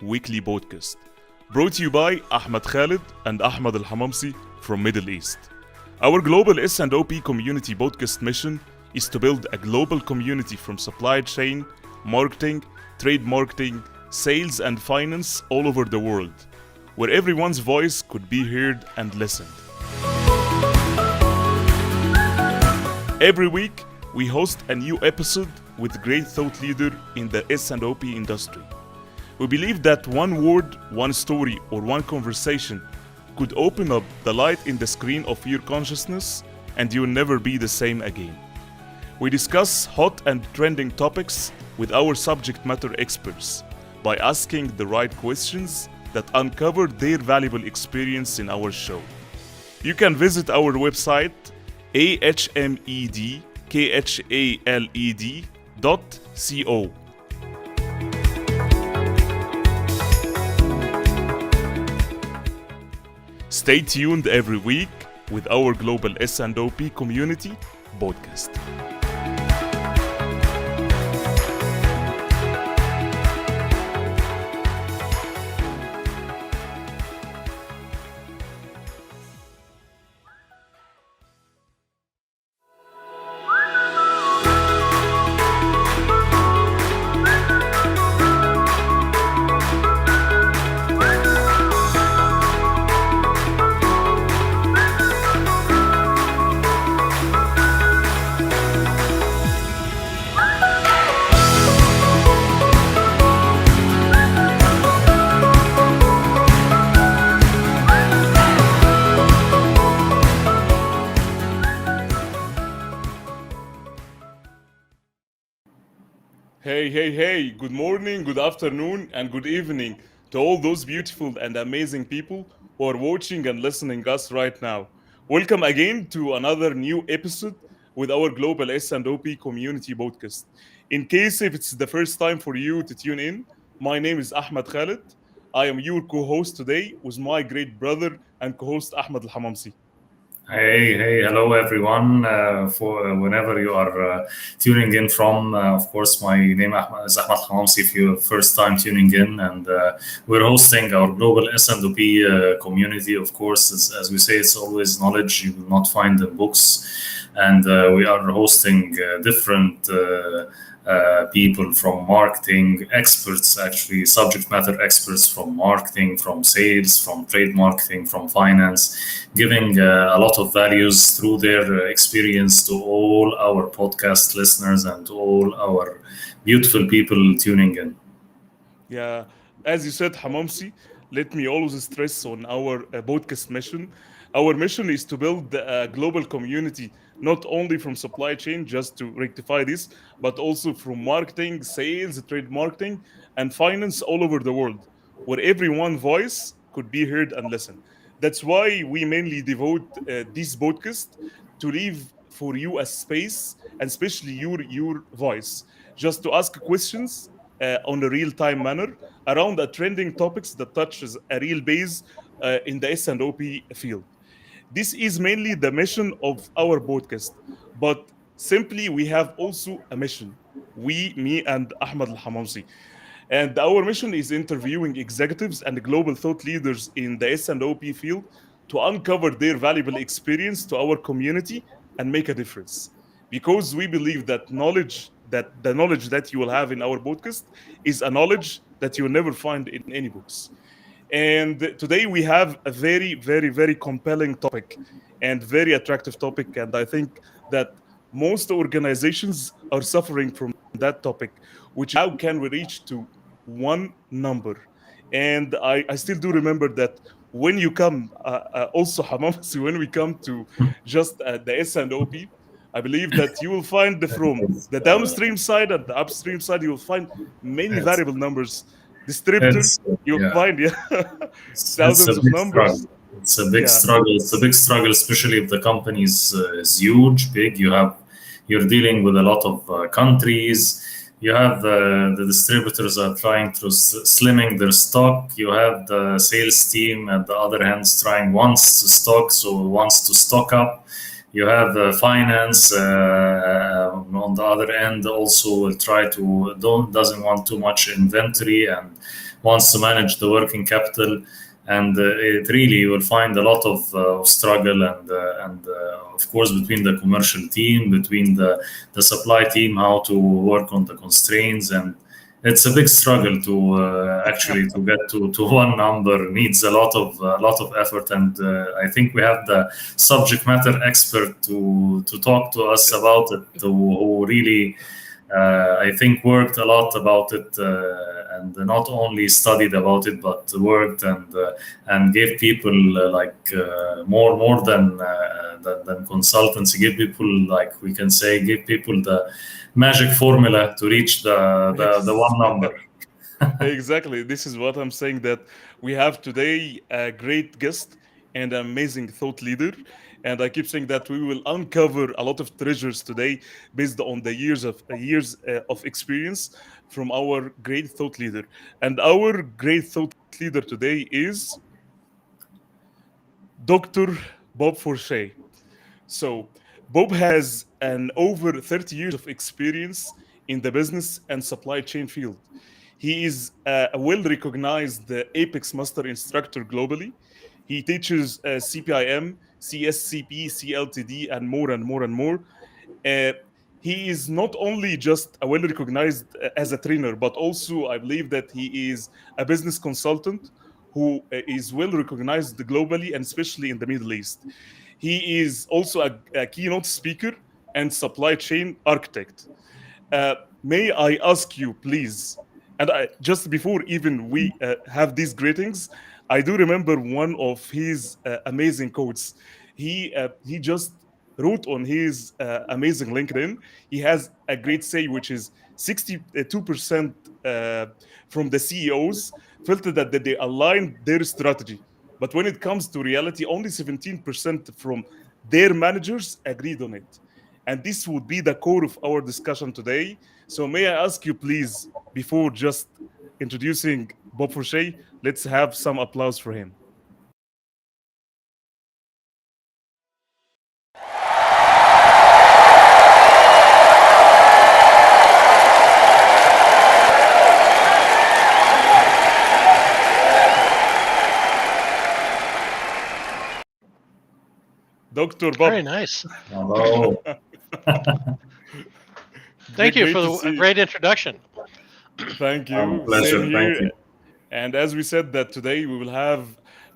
weekly podcast, brought to you by Ahmed Khalid and Ahmed Hamamsy from Middle East. Our global S&OP community podcast mission is to build a global community from supply chain, marketing, trade marketing, sales and finance all over the world, where everyone's voice could be heard and listened. Every week, we host a new episode with great thought leader in the S&OP industry. We believe that one word, one story, or one conversation could open up the light in the screen of your consciousness and you'll never be the same again. We discuss hot and trending topics with our subject matter experts by asking the right questions that uncover their valuable experience in our show. You can visit our website ahmedkhaled.co. Stay tuned every week with our global S&OP community podcast. Hey, good morning, good afternoon, and good evening to all those beautiful and amazing people who are watching and listening us right now. Welcome again to another new episode with our global S&OP community podcast. In case if it's the first time for you to tune in, my name is Ahmed Khalid. I am your co-host today with my great brother and co-host Ahmed Hamamsy. Hey, hello everyone. For whenever you are tuning in from, of course, my name is Ahmed Hamamsy. If you're first time tuning in, and we're hosting our global S&OP community. Of course, as we say, it's always knowledge you will not find in books, and we are hosting different. People from marketing, experts actually, subject matter experts from marketing, from sales, from trade marketing, from finance, giving a lot of values through their experience to all our podcast listeners and to all our beautiful people tuning in. Yeah, as you said, Hamamsi, let me always stress on our podcast mission. Our mission is to build a global community, not only from supply chain, just to rectify this, but also from marketing, sales, trade marketing, and finance all over the world, where everyone's voice could be heard and listened. That's why we mainly devote this podcast to leave for you a space, and especially your voice, just to ask questions on a real-time manner around the trending topics that touches a real base in the S&OP field. This is mainly the mission of our podcast, but simply we have also a mission. Me and Ahmed Al-Hamamsi. And our mission is interviewing executives and global thought leaders in the S&OP field to uncover their valuable experience to our community and make a difference. Because we believe that the knowledge that you will have in our podcast is a knowledge that you will never find in any books. And today we have a very, very, very compelling topic and very attractive topic. And I think that most organizations are suffering from that topic, which how can we reach to one number? And I still do remember that when you come, also Hamamsi, when we come to just the S&OP, I believe that you will find from the downstream side and the upstream side, you will find many It's, variable numbers. Distributor, it's you'll yeah, find it's a thousands of big struggle. numbers. It's a big Yeah, struggle. It's a big struggle, especially if the company is huge, big. You're dealing with a lot of countries. You have the distributors are trying to slimming their stock. You have the sales team at the other hand trying wants to stock, so wants to stock up. You have finance on the other end also will try to doesn't want too much inventory, and wants to manage the working capital. And it really, you will find a lot of struggle and of course between the commercial team, between the supply team, how to work on the constraints. And it's a big struggle to actually to get to one number. Needs a lot of effort, and I think we have the subject matter expert to talk to us about it, who really I think worked a lot about it, and not only studied about it, but worked and gave people more than consultants. Give people, like we can say, give people the magic formula to reach the one number. Exactly. This is what I'm saying, that we have today a great guest and an amazing thought leader. And I keep saying that we will uncover a lot of treasures today based on the years of experience from our great thought leader. And our great thought leader today is Dr. Bob Forshay. So, Bob has an over 30 years of experience in the business and supply chain field. He is a well recognized Apex Master Instructor globally. He teaches CPIM, CSCP, CLTD, and more and more and more. Uh, he is not only just a well recognized as a trainer, but also I believe that he is a business consultant who is well recognized globally and especially in the Middle East. He is also a keynote speaker and supply chain architect. May I ask you, please, and just before even we have these greetings, I do remember one of his amazing quotes. He just wrote on his amazing LinkedIn. He has a great say, which is 62% from the CEOs felt that they aligned their strategy. But when it comes to reality, only 17% from their managers agreed on it. And this would be the core of our discussion today. So, may I ask you, please, before just introducing Bob Forshay, let's have some applause for him. Dr. Bob. Very nice. Hello. Thank you Great for to the see you. great introduction. Thank you. Pleasure. Same Thank here. you. And as we said that today we will have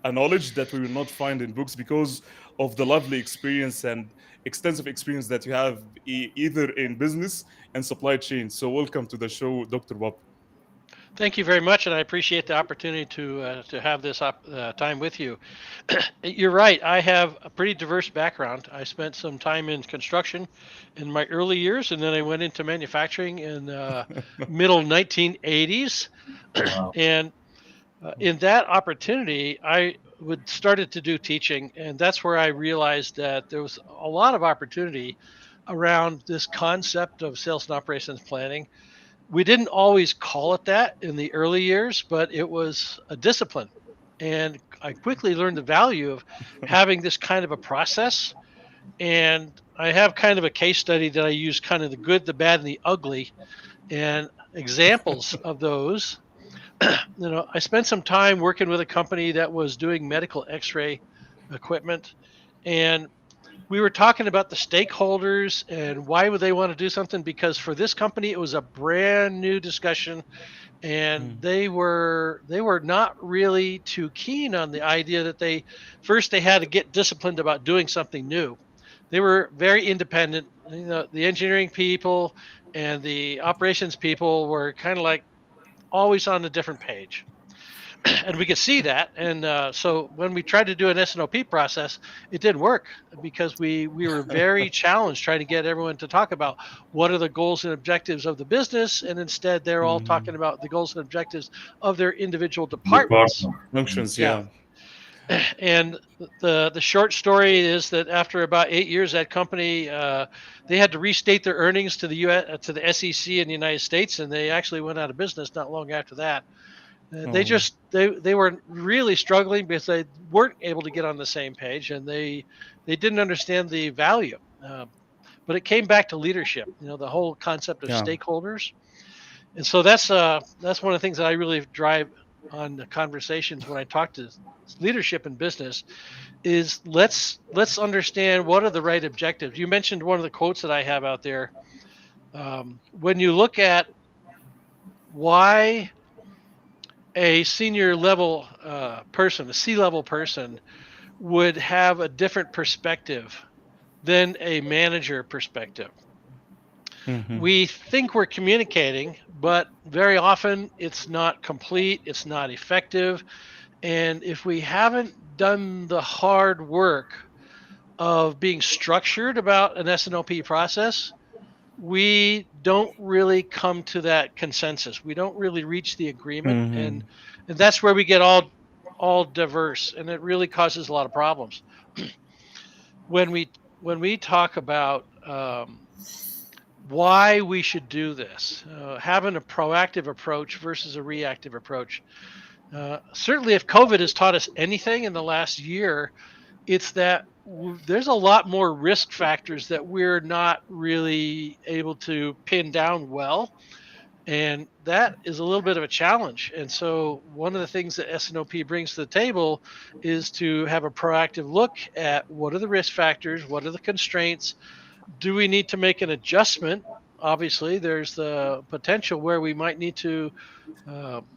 a knowledge that we will not find in books because of the lovely experience and extensive experience that you have either in business and supply chain. So welcome to the show, Dr. Bob. Thank you very much, and I appreciate the opportunity to have this time with you. You're right. I have a pretty diverse background. I spent some time in construction in my early years, and then I went into manufacturing in middle 1980s. Wow. And in that opportunity, I would started to do teaching, and that's where I realized that there was a lot of opportunity around this concept of sales and operations planning. We didn't always call it that in the early years, but it was a discipline. And I quickly learned the value of having this kind of a process. And I have kind of a case study that I use, kind of the good, the bad, and the ugly, and examples of those. I spent some time working with a company that was doing medical x-ray equipment. And we were talking about the stakeholders and why would they want to do something, because for this company it was a brand new discussion, and they were not really too keen on the idea that they had to get disciplined about doing something new. They were very independent. The engineering people and the operations people were kind of like always on a different page. And we could see that. And so when we tried to do an SNOP process, it didn't work because we were very challenged trying to get everyone to talk about what are the goals and objectives of the business, and instead they're all talking about the goals and objectives of their individual departments. Functions, Yeah. yeah. And the short story is that after about 8 years, that company they had to restate their earnings to the US, to the SEC in the United States, and they actually went out of business not long after that. They were really struggling because they weren't able to get on the same page, and they didn't understand the value. But it came back to leadership. The whole concept of Yeah. stakeholders, and so that's one of the things that I really drive on the conversations when I talk to leadership in business is let's understand what are the right objectives. You mentioned one of the quotes that I have out there. When you look at why a senior level person, a C-level person, would have a different perspective than a manager perspective. We think we're communicating, but very often it's not complete, it's not effective. And if we haven't done the hard work of being structured about an S&OP process, we don't really come to that consensus. We don't really reach the agreement, and that's where we get all diverse, and it really causes a lot of problems. When we talk about why we should do this, having a proactive approach versus a reactive approach. Certainly, if COVID has taught us anything in the last year, it's that there's a lot more risk factors that we're not really able to pin down well. And that is a little bit of a challenge. And so one of the things that S&OP brings to the table is to have a proactive look at what are the risk factors, what are the constraints, do we need to make an adjustment? Obviously, there's the potential where we might need to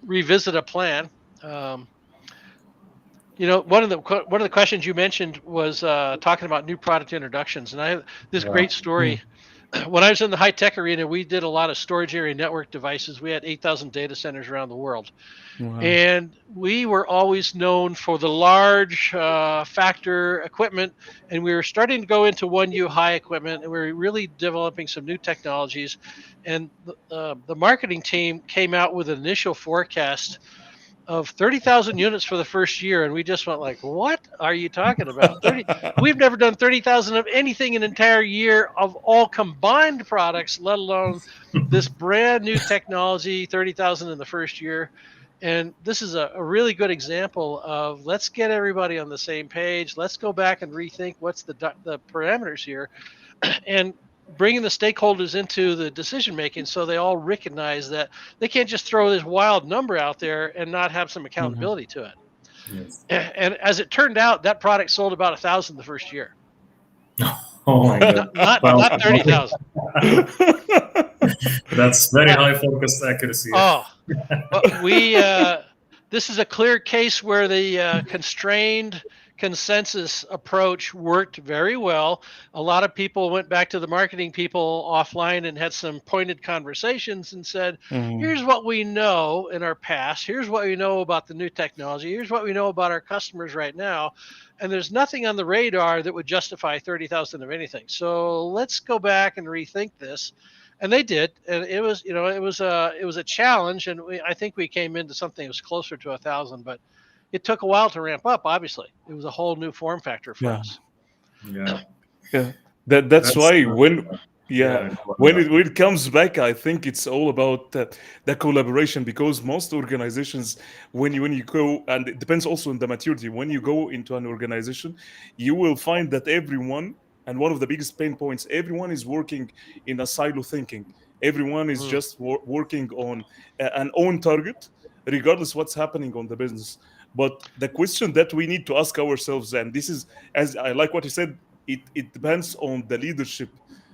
revisit a plan. One of the questions you mentioned was talking about new product introductions, and I have this great story. When I was in the high tech arena, we did a lot of storage area network devices. We had 8,000 data centers around the world. Wow. And we were always known for the large factor equipment. And we were starting to go into 1U high equipment, and we were really developing some new technologies. And the marketing team came out with an initial forecast of 30,000 units for the first year, and we just went like, "What are you talking about? 30? We've never done 30,000 of anything an entire year of all combined products, let alone this brand new technology. 30,000 in the first year." And this is a really good example of let's get everybody on the same page. Let's go back and rethink what's the parameters here, and bringing the stakeholders into the decision making so they all recognize that they can't just throw this wild number out there and not have some accountability to it. Yes. And as it turned out, that product sold about 1,000 the first year. Oh my God! Not 30,000. That's very high focused accuracy. Oh, but this is a clear case where the constrained consensus approach worked very well. A lot of people went back to the marketing people offline and had some pointed conversations and said, here's what we know in our past. Here's what we know about the new technology. Here's what we know about our customers right now. And there's nothing on the radar that would justify 30,000 of anything. So let's go back and rethink this. And they did, and it was a challenge, and I think we came into something that was closer to 1,000, but it took a while to ramp up. Obviously, it was a whole new form factor for us. Yeah. That's why when it comes back, I think it's all about the collaboration, because most organizations, when you go, and it depends also on the maturity, when you go into an organization, you will find that everyone, and one of the biggest pain points, everyone is working in a silo thinking. Everyone is just working on an own target, regardless what's happening on the business. But the question that we need to ask ourselves, and this is, as I like what you said, it depends on the leadership,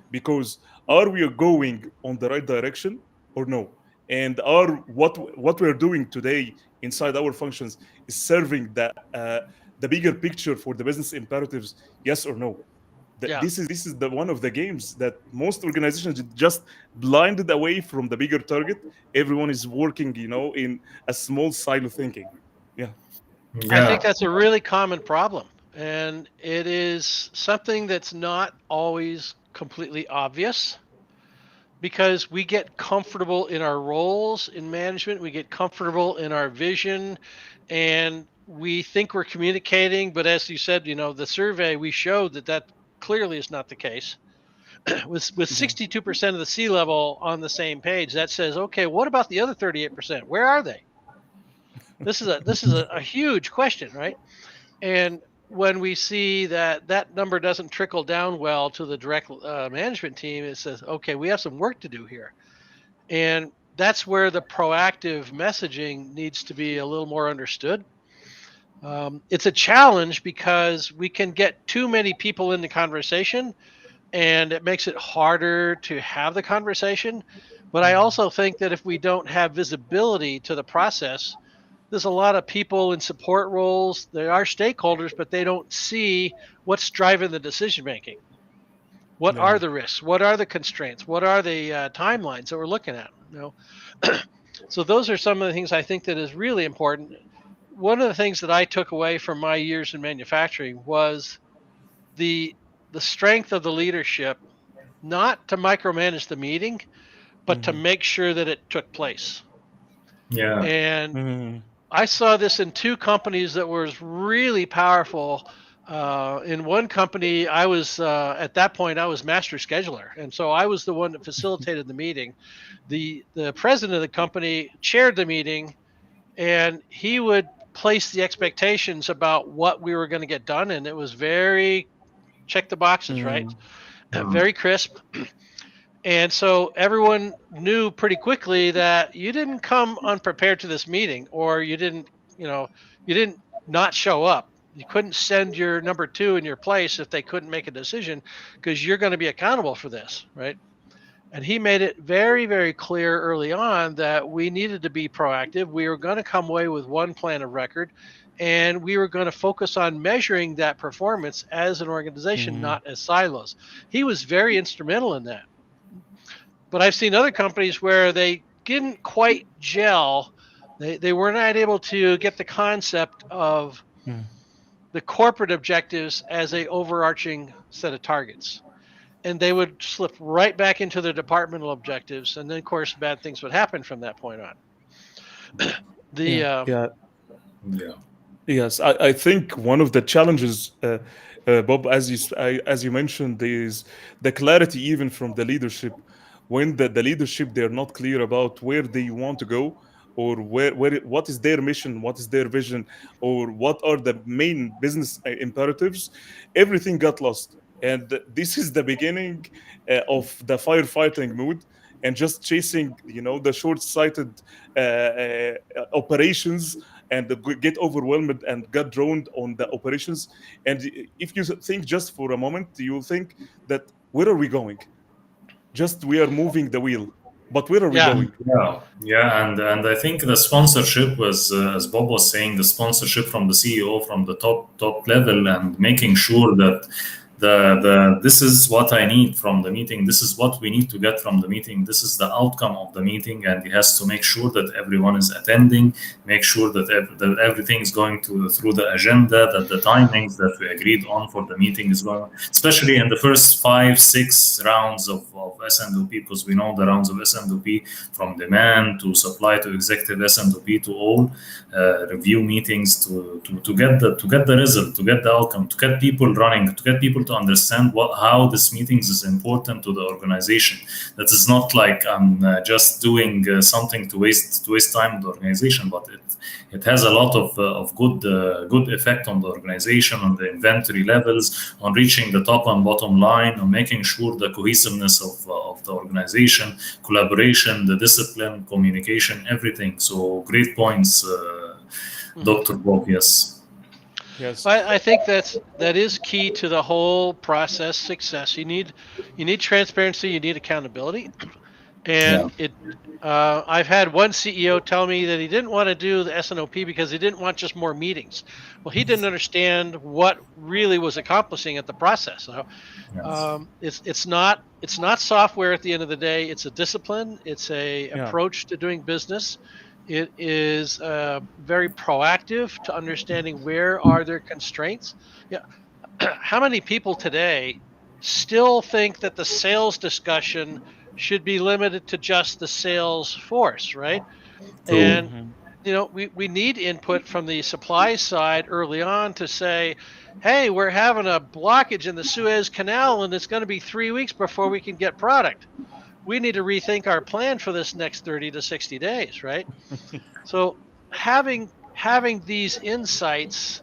because are we going on the right direction or no? And are what we're doing today inside our functions is serving the bigger picture for the business imperatives, yes or no? This is the one of the games that most organizations just blinded away from the bigger target. Everyone is working, in a small silo thinking. I think that's a really common problem, and it is something that's not always completely obvious, because we get comfortable in our roles in management, we get comfortable in our vision, and we think we're communicating, but as you said, the survey, we showed that clearly is not the case. with 62% of the C-level on the same page, that says, okay, what about the other 38%? Where are they? This is a huge question, right? And when we see that number doesn't trickle down well to the direct management team, it says, okay, we have some work to do here. And that's where the proactive messaging needs to be a little more understood. It's a challenge because we can get too many people in the conversation, and it makes it harder to have the conversation. But I also think that if we don't have visibility to the process, there's a lot of people in support roles. They are stakeholders, but they don't see what's driving the decision making. What Yeah. are the risks? What are the constraints? What are the timelines that we're looking at? So those are some of the things I think that is really important. One of the things that I took away from my years in manufacturing was the strength of the leadership, not to micromanage the meeting, but to make sure that it took place. Yeah. And Mhm. I saw this in two companies that was really powerful. In one company, I was at that point I was master scheduler, and so I was the one that facilitated the meeting. The president of the company chaired the meeting, and he would place the expectations about what we were going to get done, and it was very check the boxes, right? Mhm. Mm. Very crisp. And so everyone knew pretty quickly that you didn't come unprepared to this meeting, or you didn't not show up. You couldn't send your number two in your place if they couldn't make a decision, because you're going to be accountable for this, right? And he made it very, very clear early on that we needed to be proactive. We were going to come away with one plan of record, and we were going to focus on measuring that performance as an organization, Mhm. not as silos. He was very instrumental in that. But I've seen other companies where they didn't quite gel. They were not able to get the concept of Mhm. the corporate objectives as a overarching set of targets. And they would slip right back into their departmental objectives. And then, of course, bad things would happen from that point on. Yeah. The Yeah. Yeah. Yes, I think one of the challenges, Bob, as you mentioned, is the clarity even from the leadership. When the leadership they're not clear about where they want to go, or what is their mission, what is their vision, or what are the main business imperatives, everything got lost. And this is the beginning of the firefighting mood, and just chasing, the short-sighted operations, and get overwhelmed and get drawn on the operations. And if you think just for a moment, you'll think that where are we going? Just we are moving the wheel, but where are we yeah, going? Yeah, yeah, and I think the sponsorship was, as Bob was saying, the sponsorship from the CEO, from the top level, and making sure that the this is what I need from the meeting. This is what we need to get from the meeting. This is the outcome of the meeting, and he has to make sure that everyone is attending. Make sure that that everything is going through the agenda. That the timings that we agreed on for the meeting is going, especially in the first 5-6 rounds of SNOP, because we know the rounds of SNOP, from demand to supply to executive SNOP to all review meetings to get the result, to get the outcome, to get people running, to get people to understand how this meetings is important to the organization. That is not like I'm just doing something to waste time in the organization, but it has a lot of good effect on the organization, on the inventory levels, on reaching the top and bottom line, on making sure the cohesiveness of the organization, collaboration, the discipline, communication, everything. So great points, Dr. Bob. Yes. Yes. I think that is key to the whole process success. You need transparency. You need accountability. Yeah. And I've had one CEO tell me that he didn't want to do the SNOP because he didn't want just more meetings. Well, he didn't understand what really was accomplishing at the process. So, Yes. it's not software at the end of the day. It's a discipline. It's a Yeah. approach to doing business. It is very proactive to understanding where are their constraints. Yeah, how many people today still think that the sales discussion should be limited to just the sales force, right? True. And Mhm. we need input from the supply side early on to say, hey, we're having a blockage in the Suez Canal and it's going to be 3 weeks before we can get product. We need to rethink our plan for this next 30 to 60 days, right? So having these insights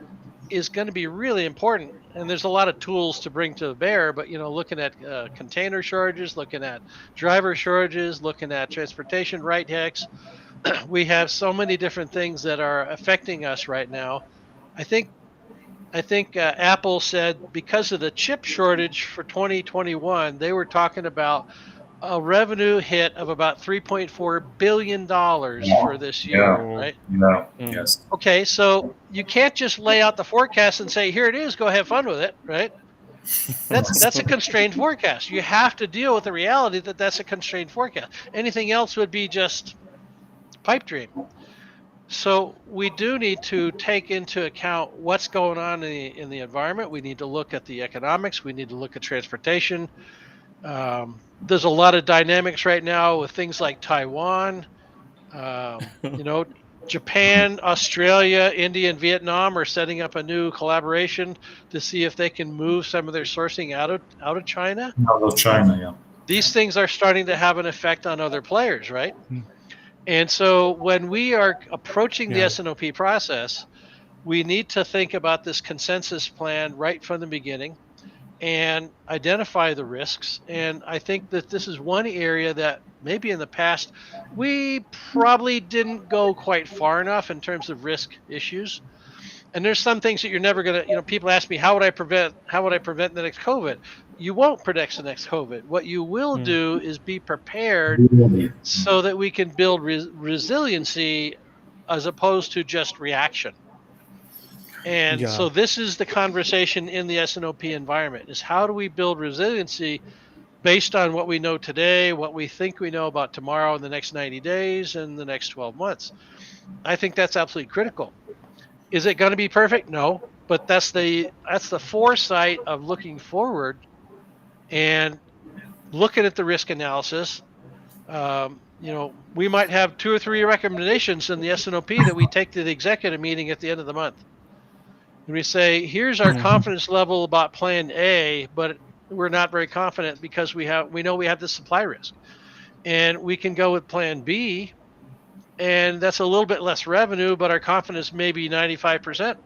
is going to be really important. And there's a lot of tools to bring to bear, but looking at container shortages, looking at driver shortages, looking at transportation right hacks, we have so many different things that are affecting us right now. I think Apple said because of the chip shortage for 2021, they were talking about a revenue hit of about $3.4 billion for this year, Oh. right? Yes. Okay, so you can't just lay out the forecast and say, here it is, go have fun with it, right? That's a constrained forecast. You have to deal with the reality that that's a constrained forecast. Anything else would be just pipe dream. So we do need to take into account what's going on in the environment. We need to look at the economics. We need to look at transportation. There's a lot of dynamics right now with things like Taiwan. Japan, Australia, India, and Vietnam are setting up a new collaboration to see if they can move some of their sourcing out of China. Out of China, yeah. These things are starting to have an effect on other players, right? And so when we are approaching the S&OP process, we need to think about this consensus plan right from the beginning and identify the risks. And I think that this is one area that maybe in the past we probably didn't go quite far enough in terms of risk issues. And there's some things that you're never going to, people ask me, how would I prevent the next COVID? You won't predict the next COVID. What you will do is be prepared so that we can build resiliency as opposed to just reaction. And so this is the conversation in the S&OP environment, is how do we build resiliency based on what we know today, what we think we know about tomorrow, in the next 90 days, and the next 12 months. I think that's absolutely critical. Is it going to be perfect? No, but that's the foresight of looking forward and looking at the risk analysis. We might have 2 or 3 recommendations in the S&OP that we take to the executive meeting at the end of the month. And we say, here's our confidence level about plan A, but we're not very confident because we know we have this supply risk. And we can go with plan B, and that's a little bit less revenue, but our confidence may be 95%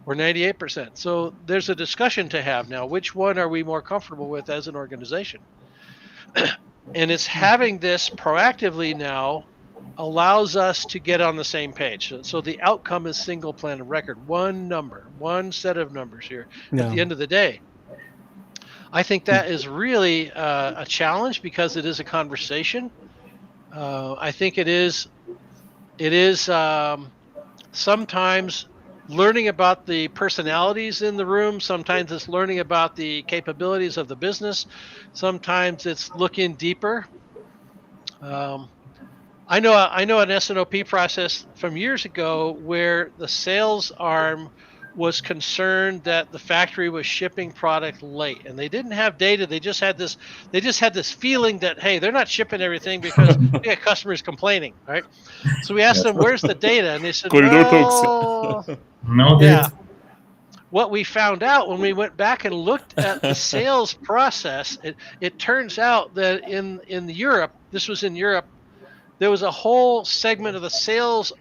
or 98%. So there's a discussion to have now. Which one are we more comfortable with as an organization? And it's having this proactively now allows us to get on the same page. So the outcome is single plan of record, one number, one set of numbers here at the end of the day. I think that is really a challenge because it is a conversation. I think it is sometimes learning about the personalities in the room. Sometimes it's learning about the capabilities of the business. Sometimes it's looking deeper. I know an S&OP process from years ago where the sales arm was concerned that the factory was shipping product late, and they didn't have data. They just had this feeling that, hey, they're not shipping everything because we got customers complaining, right? So we asked them, where's the data? And they said, Corridor well, talks. No yeah. data. What we found out when we went back and looked at the sales process, it turns out that in Europe, this was in Europe, there was a whole segment of the sales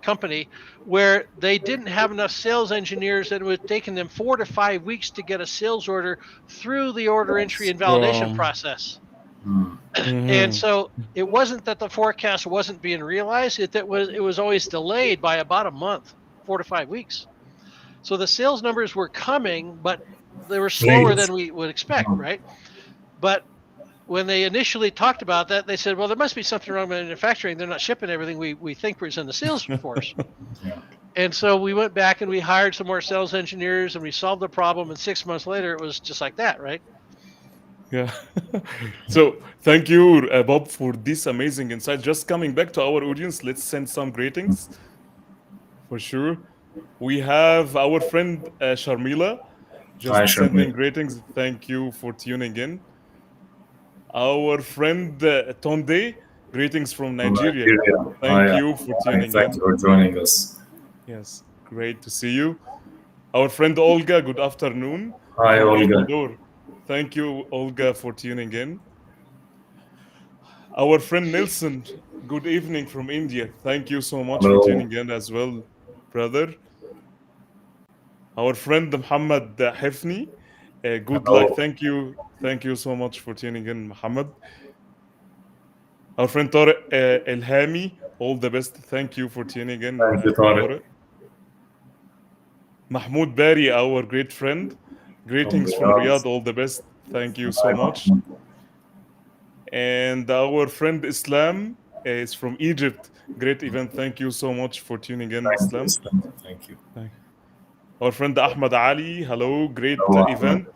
company where they didn't have enough sales engineers, and it was taking them 4 to 5 weeks to get a sales order through the order entry and validation process. And so it wasn't that the forecast wasn't being realized; it was always delayed by about a month, 4 to 5 weeks. So the sales numbers were coming, but they were slower than we would expect, right? But when they initially talked about that, they said, well, there must be something wrong with manufacturing. They're not shipping everything we think was in the sales force. And so we went back and we hired some more sales engineers and we solved the problem. And 6 months later, it was just like that, right? Yeah. So thank you, Bob, for this amazing insight. Just coming back to our audience, let's send some greetings for sure. We have our friend Sharmila just Hi, sending Sharmila. greetings. Thank you for tuning in. Our friend Tonde, greetings from Nigeria. Thank you for tuning Thank in. you for joining us. Yes, great to see you. Our friend Olga, good afternoon Hi, from Olga. Ecuador. Thank you, Olga, for tuning in. Our friend Nelson, good evening from India. Thank you so much for Hello. tuning in as well, brother. Our friend Muhammad Hefni, good luck. Hello. Thank you so much for tuning in, Muhammad. Our friend Tariq Elhami, all the best. Thank you for tuning in, Thank you, Tariq. Tariq. Mahmoud Bari, our great friend. From Greetings from Riyadh. Riyadh, all the best. Thank you so Hi, much. Mahmoud. And our friend Islam is from Egypt. Great event. Thank you so much for tuning in, Thank you, Islam. Islam. Thank you. Thank you. Our friend Ahmad Ali, hello. Great Hello, Ahmed. event.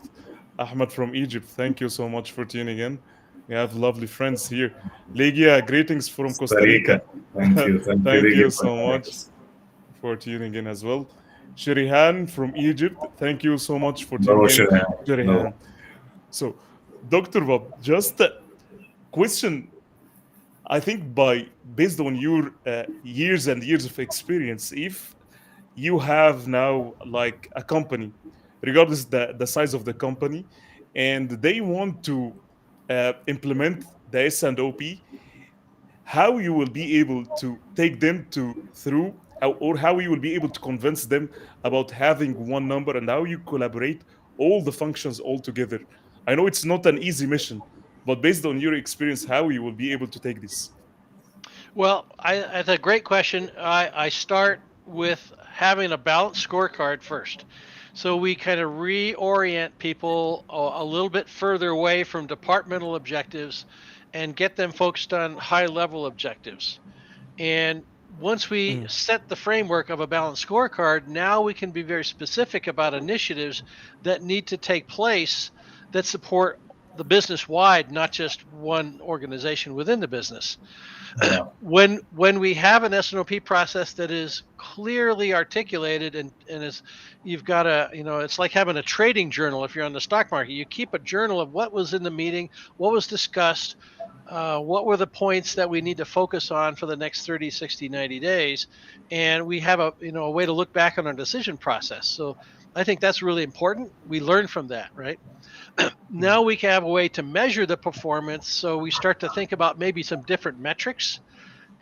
Ahmad from Egypt. Thank you so much for tuning in. We have lovely friends here. Legia, greetings from Costa Costa Rica. Rica. Thank you. Thank you, Thank Rigi, you for so joining much us. for tuning in as well. Shirihan from Egypt, thank you so much for Hello, tuning in, Shirin. Hello. Shirihan. So, Dr. Bob, just a question. I think based on your years and years of experience, if you have now like a company, regardless the size of the company, and they want to implement the S&OP, how you will be able to take them to through or how you will be able to convince them about having one number and how you collaborate all the functions all together. I know it's not an easy mission, but based on your experience, how you will be able to take this. Well, that's a great question. I start with having a balanced scorecard first. So we kind of reorient people a little bit further away from departmental objectives and get them focused on high level objectives. And once we Mm, set the framework of a balanced scorecard, now we can be very specific about initiatives that need to take place that support the business wide, not just one organization within the business. Yeah. When we have an S&OP process that is clearly articulated and is you've got it's like having a trading journal. If you're on the stock market, you keep a journal of what was in the meeting, what was discussed, what were the points that we need to focus on for the next 30, 60, 90 days, and we have a way to look back on our decision process. So I think that's really important. We learn from that, right? mm, Now we can have a way to measure the performance, so we start to think about maybe some different metrics,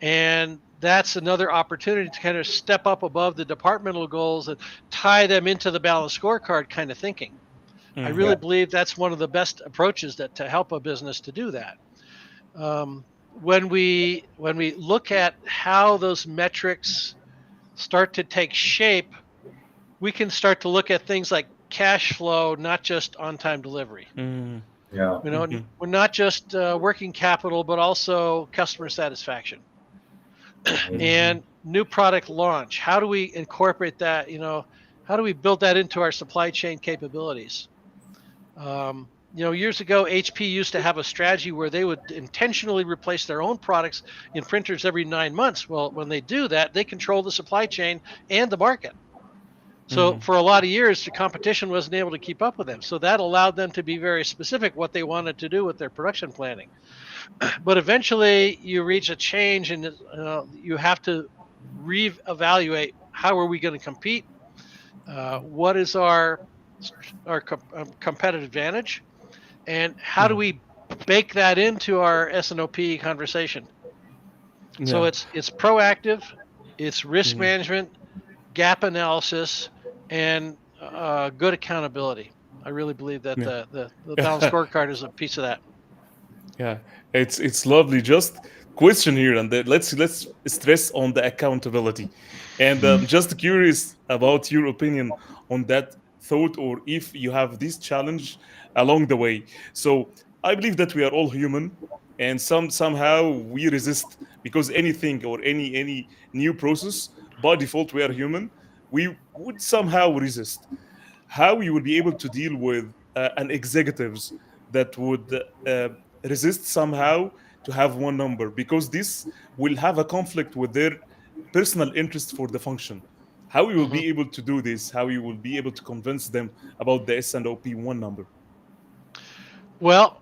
and that's another opportunity to kind of step up above the departmental goals and tie them into the balanced scorecard kind of thinking. I mm, really Yeah. believe that's one of the best approaches that to help a business to do that. When we look at how those metrics start to take shape, we can start to look at things like cash flow, not just on time delivery. mm, Yeah. mhm, We're not just working capital, but also customer satisfaction Amazing. mhm, and new product launch. How do we incorporate that? How do we build that into our supply chain capabilities? Years ago, HP used to have a strategy where they would intentionally replace their own products in printers every 9 months. Well, when they do that, they control the supply chain and the market. So mhm, for a lot of years, the competition wasn't able to keep up with them. So that allowed them to be very specific what they wanted to do with their production planning. But eventually, you reach a change, and you have to reevaluate how are we going to compete. What is our competitive advantage, and how do mhm. we bake that into our S&OP conversation? So Yeah. it's proactive, it's risk Mhm, management, gap analysis, and good accountability. I really believe that the balanced yeah. scorecard is a piece of that. Yeah, it's lovely. Just question here, and then let's stress on the accountability. And Mm. just curious about your opinion on that thought, or if you have this challenge along the way. So I believe that we are all human, and somehow we resist because anything or any new process by default we are human. We would somehow resist. How you will be able to deal with an executives that would resist somehow to have one number because this will have a conflict with their personal interest for the function. How you will hmm be able to do this? How you will be able to convince them about the S&OP one number? Well,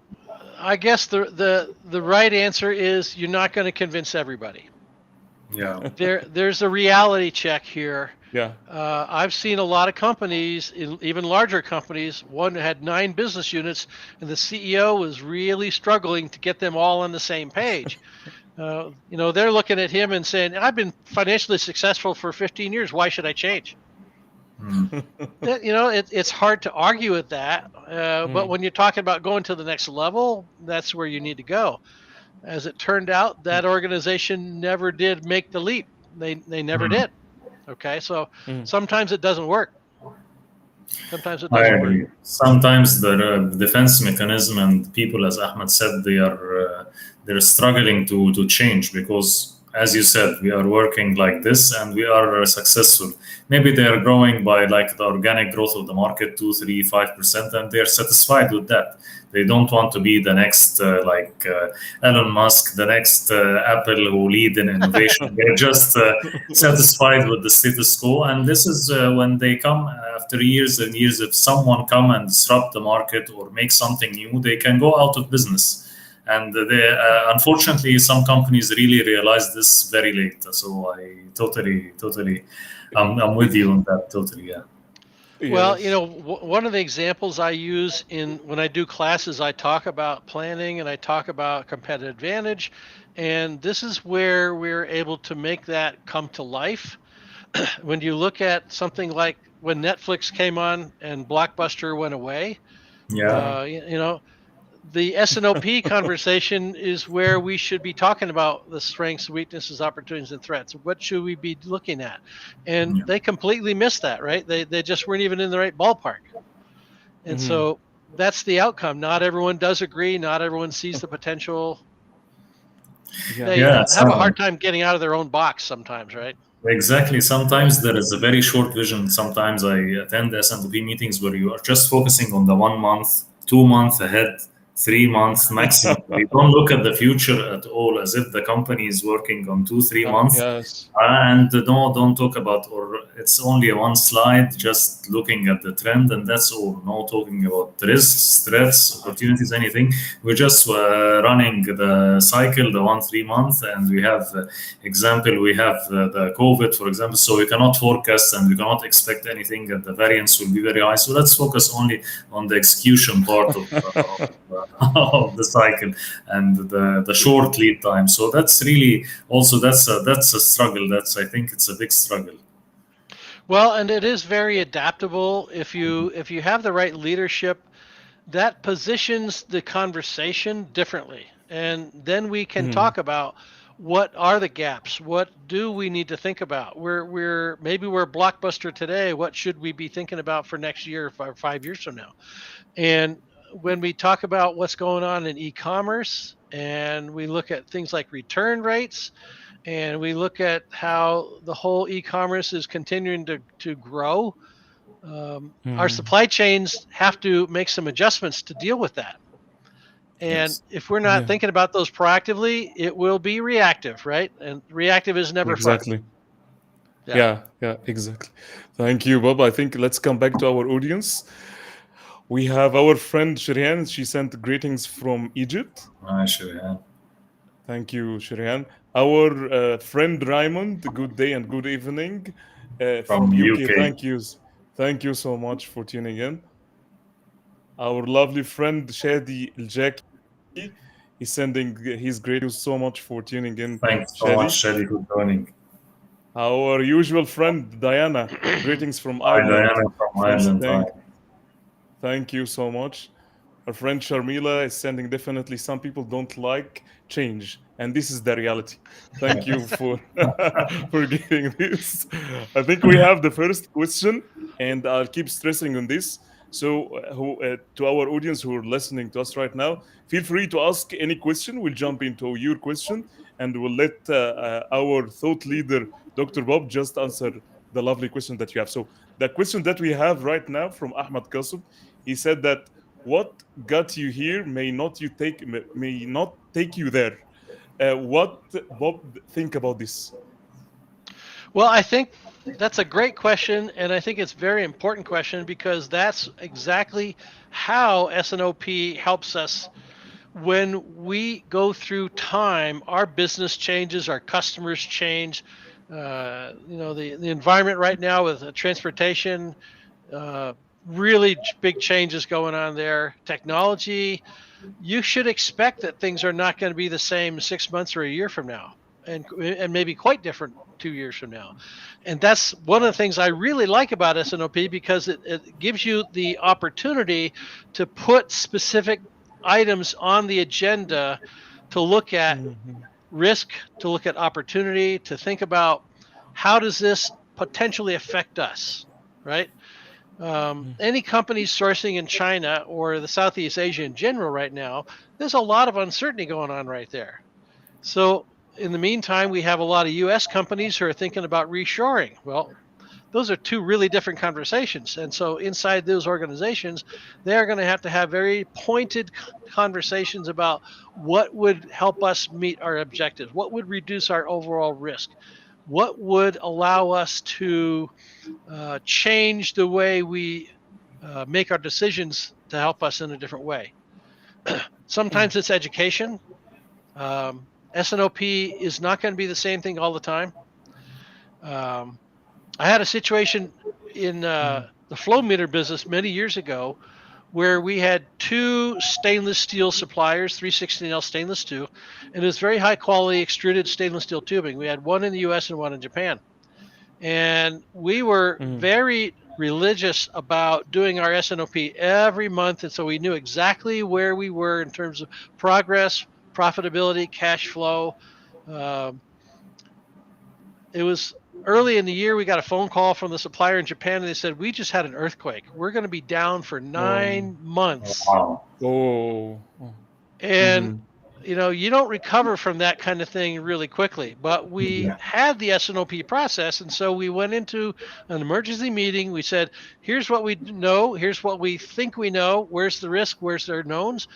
I guess the right answer is you're not going to convince everybody. Yeah. There's a reality check here. Yeah. I've seen a lot of companies, even larger companies. One had 9 business units, and the CEO was really struggling to get them all on the same page. They're looking at him and saying, "I've been financially successful for 15 years. Why should I change?" It's hard to argue with that. But when you're talking about going to the next level, that's where you need to go. As it turned out, that organization never did make the leap. They never did. Okay, so sometimes it doesn't work. Sometimes it I doesn't work. agree. Sometimes the defense mechanism and people, as Ahmed said, they're struggling to change because, as you said, we are working like this and we are successful. Maybe they are growing by like the organic growth of the market, 2, 3, 5%, and they're satisfied with that. They don't want to be the next Elon Musk, the next Apple who lead in innovation. They're just satisfied with the status quo. And this is when they come after years and years. If someone come and disrupt the market or make something new, they can go out of business. And unfortunately, some companies really realize this very late. So I totally, I'm with you on that. Totally, yeah. Well, one of the examples I use when I do classes, I talk about planning and I talk about competitive advantage. And this is where we're able to make that come to life. When you look at something like when Netflix came on and Blockbuster went away, Yeah. The S&OP conversation is where we should be talking about the strengths, weaknesses, opportunities, and threats. What should we be looking at? And they completely missed that, right? They just weren't even in the right ballpark. And so that's the outcome. Not everyone does agree. Not everyone sees the potential. They have a hard time getting out of their own box sometimes, right? Exactly. Sometimes there is a very short vision. Sometimes I attend S&OP meetings where you are just focusing on the 1 month, 2 months ahead, 3 months maximum. We don't look at the future at all, as if the company is working on 2, 3 months. Yes. And don't talk about, or it's only a one slide, just looking at the trend, and that's all. No talking about risks, threats, opportunities, anything. We're just running the cycle, the 1, 3 months, and we have example. We have the COVID, for example. So we cannot forecast and we cannot expect anything, and the variance will be very high. So let's focus only on the execution part of the cycle and the short lead time. So that's really also that's a struggle. I think it's a big struggle. Well, and it is very adaptable if you have the right leadership that positions the conversation differently, and then we can talk about what are the gaps, what do we need to think about. We're Blockbuster today. What should we be thinking about for next year or 5 years from now? And when we talk about what's going on in e-commerce, and we look at things like return rates, and we look at how the whole e-commerce is continuing to grow, our supply chains have to make some adjustments to deal with that. And if we're not thinking about those proactively, it will be reactive, right? And reactive is never fun. Yeah, exactly. Thank you, Bob. I think let's come back to our audience. We have our friend Shiryan. She sent greetings from Egypt. Hi, Shiryan. Thank you, Shiryan. Our friend Raymond, good day and good evening from UK. Thank you so much for tuning in. Our lovely friend Shadi Al-Jaki is sending his greetings so much for tuning in. Thanks so much, Shadi, for joining. Our usual friend Diana, greetings from Hi, Ireland. Diana from Ireland. Thank you so much. Our friend Sharmila is sending definitely some people don't like change, and this is the reality. Thank you for getting this. I think we have the first question, and I'll keep stressing on this. So to our audience who are listening to us right now, feel free to ask any question. We'll jump into your question, and we'll let our thought leader, Dr. Bob, just answer the lovely question that you have. So the question that we have right now from Ahmad Qasib, he said that what got you here may not take you there. What Bob think about this? Well, I think that's a great question, and I think it's a very important question because that's exactly how S&OP helps us. When we go through time, our business changes, our customers change. The environment right now with transportation, really big changes going on there. Technology, you should expect that things are not going to be the same 6 months or a year from now. and maybe quite different 2 years from now. And that's one of the things I really like about SNOP, because it gives you the opportunity to put specific items on the agenda to look at risk, to look at opportunity, to think about how does this potentially affect us, right? Any companies sourcing in China or the Southeast Asia in general right now, there's a lot of uncertainty going on right there. So in the meantime, we have a lot of U.S. companies who are thinking about reshoring. Well, those are two really different conversations. And so inside those organizations, they're going to have very pointed conversations about what would help us meet our objectives, what would reduce our overall risk, what would allow us to change the way we make our decisions to help us in a different way. Sometimes it's education. SNOP is not going to be the same thing all the time. I had a situation in the flow meter business many years ago where we had two stainless steel suppliers, 316L stainless steel, and it was very high quality extruded stainless steel tubing. We had one in the US and one in Japan. And we were very religious about doing our SNOP every month. And so we knew exactly where we were in terms of progress, profitability, cash flow. It was early in the year, we got a phone call from the supplier in Japan, and they said, we just had an earthquake. We're going to be down for 9 months. Wow. And you know, you don't recover from that kind of thing really quickly, but we had the SNOP process. And so we went into an emergency meeting. We said, here's what we know. Here's what we think we know. Where's the risk? Where's their knowns?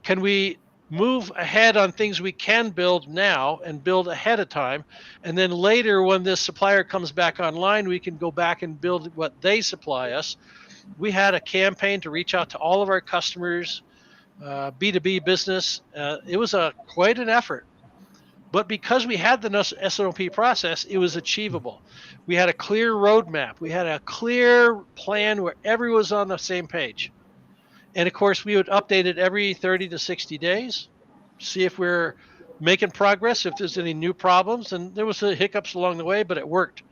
Can we move ahead on things we can build now and build ahead of time? And then later, when this supplier comes back online, we can go back and build what they supply us. We had a campaign to reach out to all of our customers, B2B business. It was quite an effort, but because we had the SNOP process, it was achievable. We had a clear roadmap. We had a clear plan where everyone was on the same page. And of course, we would update it every 30 to 60 days, see if we're making progress, if there's any new problems. And there was hiccups along the way, but it worked.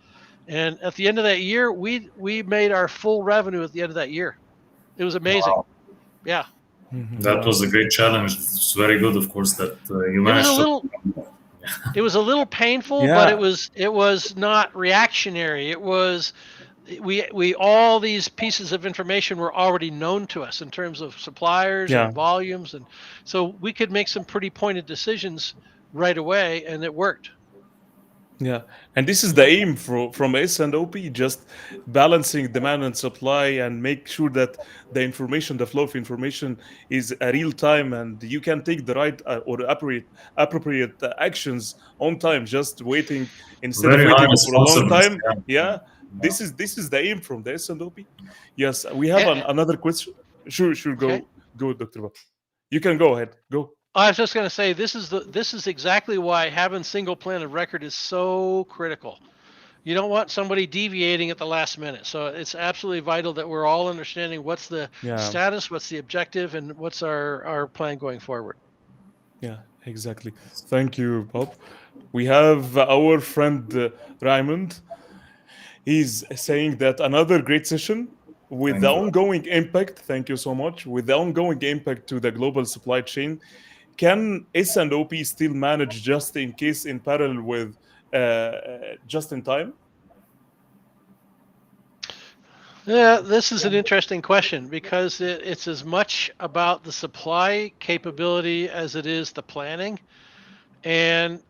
And at the end of that year, we made our full revenue at the end of that year. It was amazing. Wow. Yeah. That was a great challenge. It's very good, of course, that you managed It was a little painful, but it was not reactionary. It was we all these pieces of information were already known to us in terms of suppliers and volumes, and so we could make some pretty pointed decisions right away, and it worked. Yeah, and this is the aim from S&OP, just balancing demand and supply and make sure that the information, the flow of information is a real time, and you can take the right or appropriate actions on time, just waiting instead of waiting for a long time. Yeah. This is the aim from the S&OP. Yes, we have another question. Sure, go, Dr. Bob. You can go ahead. Go. I was just going to say, this is exactly why having single plan of record is so critical. You don't want somebody deviating at the last minute. So it's absolutely vital that we're all understanding what's the status, what's the objective, and what's our plan going forward. Yeah, exactly. Thank you, Bob. We have our friend Raymond. He's saying that another great session with the ongoing impact. Thank you so much. With the ongoing impact to the global supply chain, can S&OP still manage just in case in parallel with just in time? Yeah, this is an interesting question because it's as much about the supply capability as it is the planning. And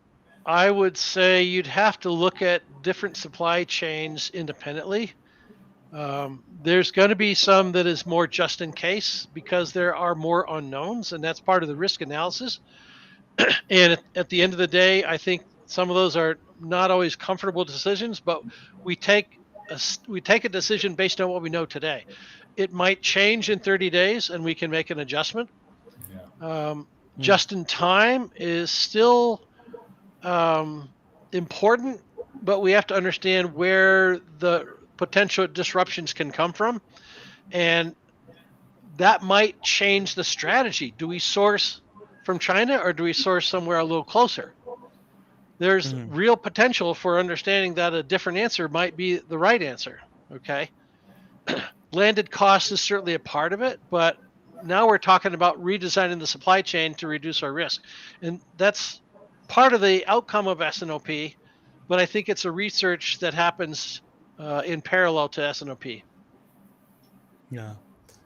I would say you'd have to look at different supply chains independently. There's going to be some that is more just in case because there are more unknowns, and that's part of the risk analysis. And at the end of the day, I think some of those are not always comfortable decisions, but we take a decision based on what we know today. It might change in 30 days, and we can make an adjustment. Just in time is still important, but we have to understand where the potential disruptions can come from, and that might change the strategy. Do we source from China or do we source somewhere a little closer? there's real potential for understanding that a different answer might be the right answer. Okay. Landed cost is certainly a part of it, but now we're talking about redesigning the supply chain to reduce our risk. And that's part of the outcome of SNOP, but I think it's a research that happens in parallel to SNOP. Yeah,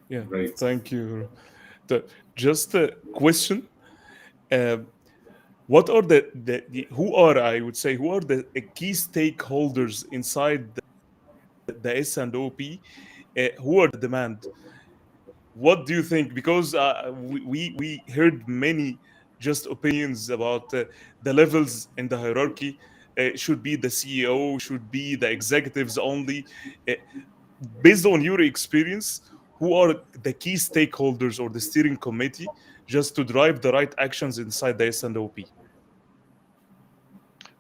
yeah. Great. Thank you. Just a question. What are who are, I would say, who are the key stakeholders inside the S&OP? Who are the demand? What do you think? Because we heard many just opinions about the levels in the hierarchy. Should be the CEO, should be the executives only. Uh, Based on your experience, who are the key stakeholders or the steering committee just to drive the right actions inside the S&OP?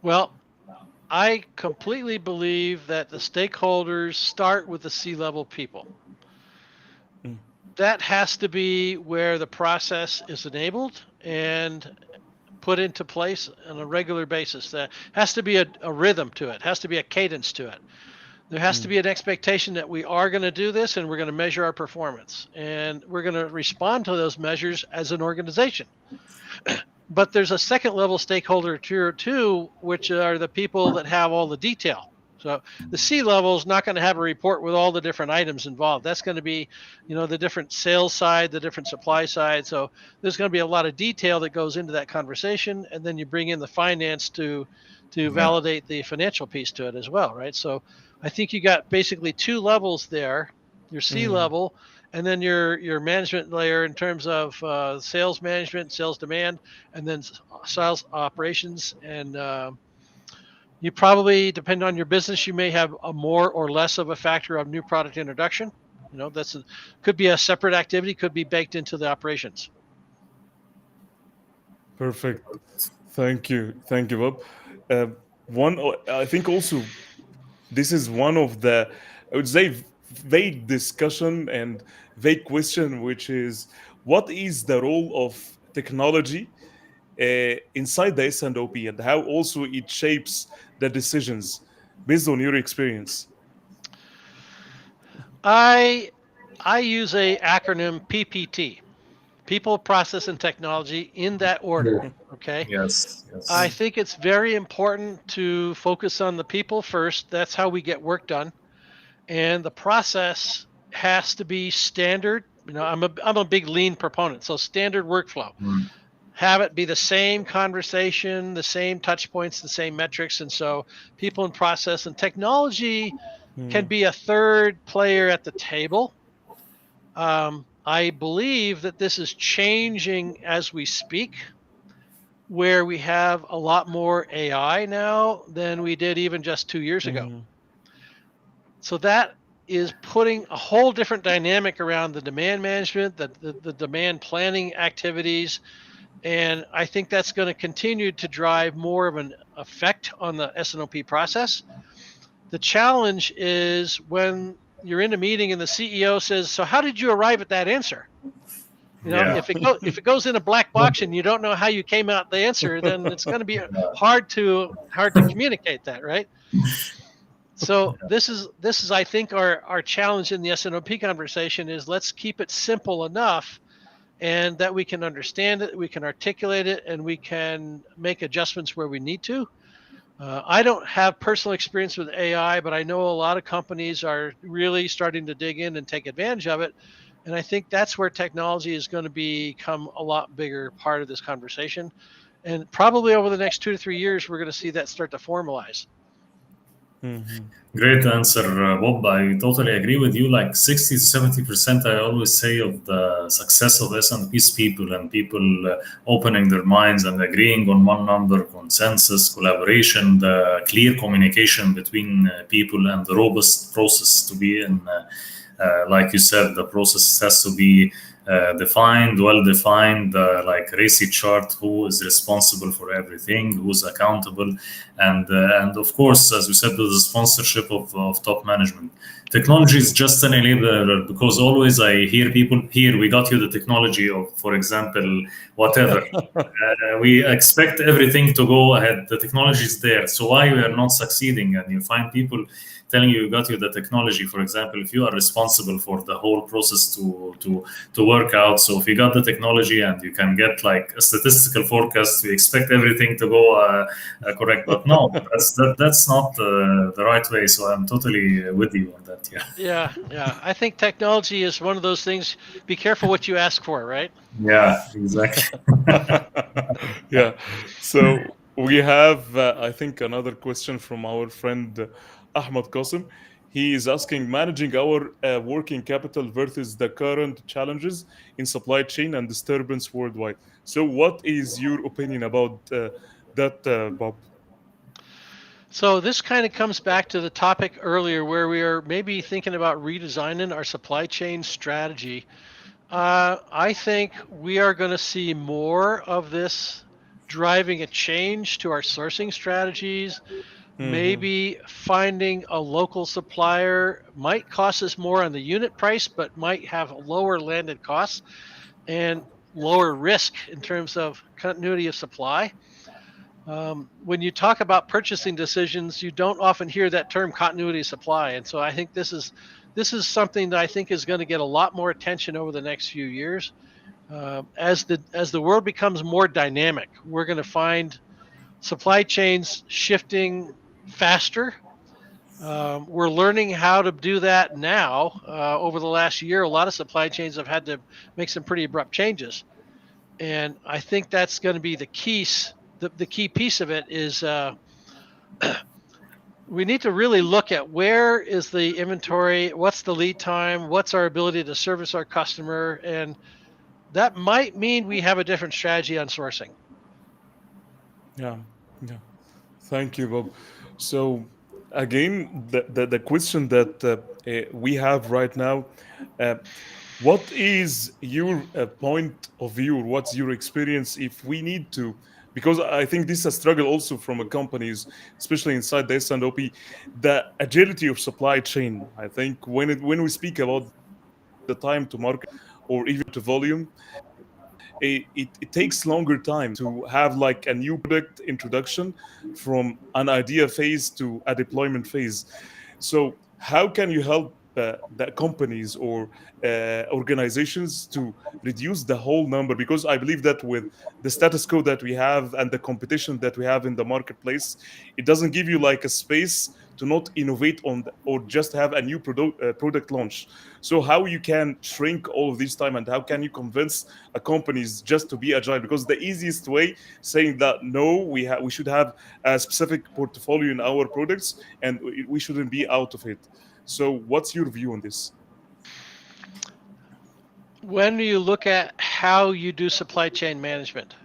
Well, I completely believe that the stakeholders start with the C-level people. That has to be where the process is enabled and put into place on a regular basis. There has to be a rhythm to it, has to be a cadence to it. There has to be an expectation that we are going to do this and we're going to measure our performance and we're going to respond to those measures as an organization. But there's a second level stakeholder tier 2, which are the people that have all the detail. So the C level is not going to have a report with all the different items involved. That's going to be, the different sales side, the different supply side. So there's going to be a lot of detail that goes into that conversation. And then you bring in the finance to validate the financial piece to it as well, right? So I think you got basically 2 levels there, your C level, and then your management layer in terms of sales management, sales demand, and then sales operations. And you probably, depending on your business, you may have a more or less of a factor of new product introduction. Could be a separate activity, could be baked into the operations. Perfect. Thank you, Bob. I think also this is one of the, I would say, vague discussion and vague question, which is, what is the role of technology inside the S&OP and how also it shapes the decisions based on your experience? I use a acronym PPT, People, Process, and Technology, in that order. Okay. Yes. I think it's very important to focus on the people first. That's how we get work done, and the process has to be standard. I'm a big lean proponent, so standard workflow. Have it be the same conversation, the same touch points, the same metrics. And so people and process and technology can be a third player at the table. I believe that this is changing as we speak, where we have a lot more AI now than we did even just 2 years ago. So that is putting a whole different dynamic around the demand management, the demand planning activities. And I think that's going to continue to drive more of an effect on the S&OP process. The challenge is when you're in a meeting and the CEO says, "So how did you arrive at that answer?" If it goes in a black box and you don't know how you came out the answer, then it's going to be hard to communicate that, right? So this is I think our challenge in the S&OP conversation is, let's keep it simple enough and that we can understand it, we can articulate it, and we can make adjustments where we need to. I don't have personal experience with AI, but I know a lot of companies are really starting to dig in and take advantage of it. And I think that's where technology is going to become a lot bigger part of this conversation. And probably over the next 2 to 3 years, we're going to see that start to formalize. Great answer, Bob. I totally agree with you. Like 60 to 70%, I always say, of the success of S&P's people and people opening their minds and agreeing on one number, consensus, collaboration, the clear communication between people, and the robust process to be in. Like you said, the process has to be well-defined, like racy chart, who is responsible for everything, who's accountable, and of course, as we said, with the sponsorship of top management. Technology is just an enabler, because always I hear people, here, we got you the technology of, for example, whatever. We expect everything to go ahead. The technology is there. So why we are not succeeding? And you find people telling you got you the technology. For example, if you are responsible for the whole process to work out, so if you got the technology and you can get like a statistical forecast, we expect everything to go correct. But no, that's not the right way. So I'm totally with you on that. Yeah. I think technology is one of those things. Be careful what you ask for, right? Yeah, exactly. Yeah. So we have, I think, another question from our friend Ahmad Qasim. He is asking, managing our working capital versus the current challenges in supply chain and disturbance worldwide. So, what is your opinion about that, Bob? So this kind of comes back to the topic earlier where we are maybe thinking about redesigning our supply chain strategy. I think we are going to see more of this driving a change to our sourcing strategies. Mm-hmm. Maybe finding a local supplier might cost us more on the unit price, but might have lower landed costs and lower risk in terms of continuity of supply. When you talk about purchasing decisions, you don't often hear that term continuity of supply, and so I think this is something that I think is going to get a lot more attention over the next few years. As the world becomes more dynamic, we're going to find supply chains shifting faster. We're learning how to do that now. Over the last year, a lot of supply chains have had to make some pretty abrupt changes, and I think that's going to be the keys. The key piece of it is we need to really look at where is the inventory, what's the lead time, what's our ability to service our customer, and that might mean we have a different strategy on sourcing. Yeah. Yeah. Thank you, Bob. So, again, the question that we have right now, uh, what is your point of view? What's your experience if we need to? Because I think this is a struggle also from a companies, especially inside the S&OP, the agility of supply chain. I think when we speak about the time to market or even to volume, it takes longer time to have like a new product introduction from an idea phase to a deployment phase. So how can you help the companies or organizations to reduce the whole number? Because I believe that with the status quo that we have and the competition that we have in the marketplace, it doesn't give you like a space to not innovate on or just have a new product launch. So how you can shrink all of this time, and how can you convince a companies just to be agile? Because the easiest way saying that no, we should have a specific portfolio in our products and we shouldn't be out of it. So what's your view on this? When you look at how you do supply chain management,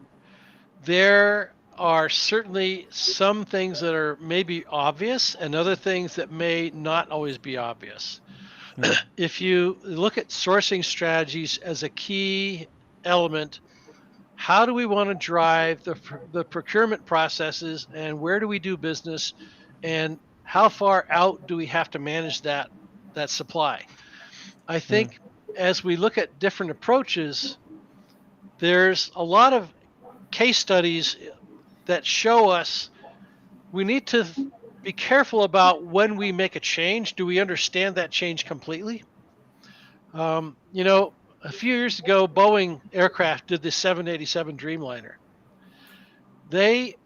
there are certainly some things that are maybe obvious and other things that may not always be obvious. Mm, If you look at sourcing strategies as a key element, how do we want to drive the procurement processes and where do we do business and how far out do we have to manage that supply? I mm, think as we look at different approaches, there's a lot of case studies that show us we need to be careful about when we make a change. Do we understand that change completely? You know, a few years ago, Boeing Aircraft did the 787 Dreamliner. They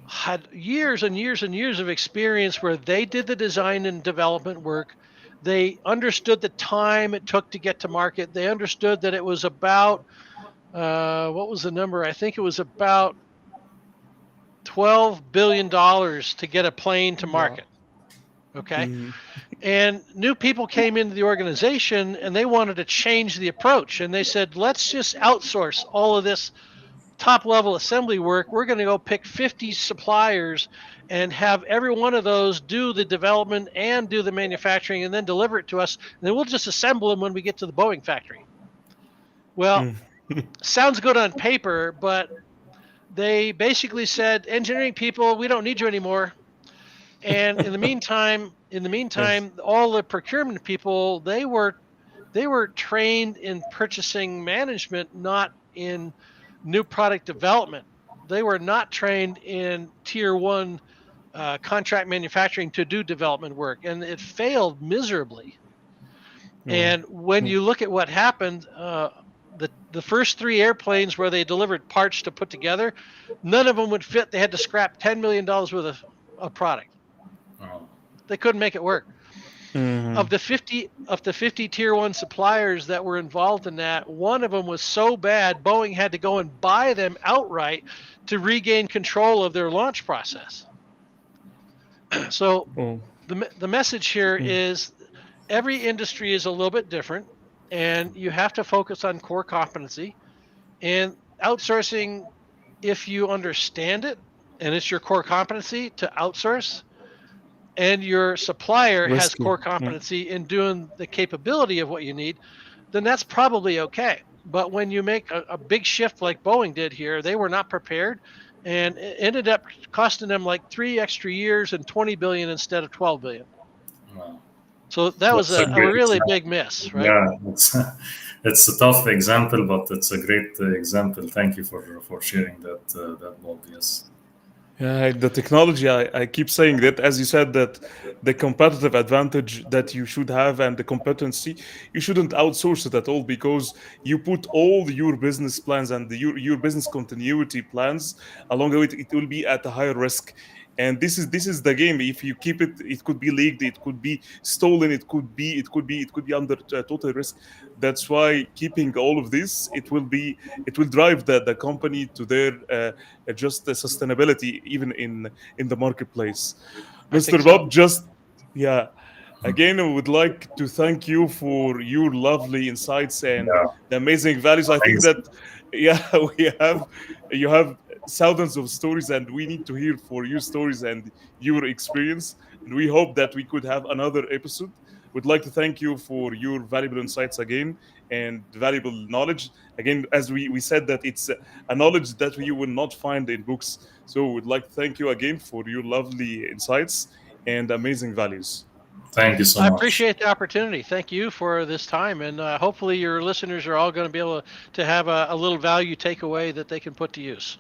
had years and years and years of experience where they did the design and development work. They understood the time it took to get to market. They understood that it was about, what was the number? I think it was about $12 billion to get a plane to wow. market. Okay. Mhm. And new people came into the organization and they wanted to change the approach. And they said, let's just outsource all of this top level assembly work. We're going to go pick 50 suppliers and have every one of those do the development and do the manufacturing and then deliver it to us. And then we'll just assemble them when we get to the Boeing factory. Well, sounds good on paper, but they basically said, engineering people, we don't need you anymore. And in the meantime, Yes. all the procurement people, they were trained in purchasing management, not in new product development. They were not trained in tier one contract manufacturing to do development work, and it failed miserably. And when you look at what happened, the first 3 airplanes where they delivered parts to put together, none of them would fit. They had to scrap $10 million worth of product. Oh. They couldn't make it work. Of the 50 tier one suppliers that were involved in that, one of them was so bad, Boeing had to go and buy them outright to regain control of their launch process. So the message here is every industry is a little bit different, and you have to focus on core competency. And outsourcing, if you understand it and it's your core competency to outsource, and your supplier has core competency in doing the capability of what you need, then that's probably okay. But when you make a big shift like Boeing did here, they were not prepared, and it ended up costing them like 3 extra years and 20 billion instead of 12 billion. Wow. So that was a really big miss, right? Yeah, it's a tough example, but it's a great example. Thank you for sharing that, Bob. Yes. Yeah, the technology, I keep saying that, as you said, that the competitive advantage that you should have and the competency, you shouldn't outsource it at all, because you put all your business plans and your business continuity plans along the way, it will be at a higher risk. And this is the game. If you keep it, it could be leaked, it could be stolen, it could be under total risk. That's why keeping all of this, it will drive the company to their just the sustainability even in the marketplace. Mr. Bob, again, I would like to thank you for your lovely insights and Yeah. the amazing values. I think that you have thousands of stories, and we need to hear for your stories and your experience. And we hope that we could have another episode. Would like to thank you for your valuable insights again and valuable knowledge. Again, as we said, that it's a knowledge that you will not find in books. So we'd like to thank you again for your lovely insights and amazing values. Thank you so I much. appreciate the opportunity. Thank you for this time, and hopefully your listeners are all going to be able to have a little value takeaway that they can put to use.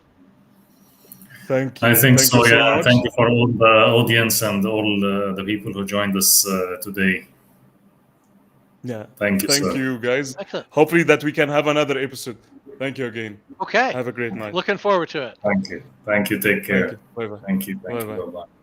Thank you. I think Thank so. you so Yeah. much. Thank you for all the audience and all the people who joined us today. Yeah. Thank you, Thank sir. you, guys. Excellent. Hopefully that we can have another episode. Thank you again. Okay. Have a great night. Looking forward to it. Thank you. Thank you. Take care. Thank you. Bye-bye. Thank you. Thank you. Bye-bye. Bye-bye.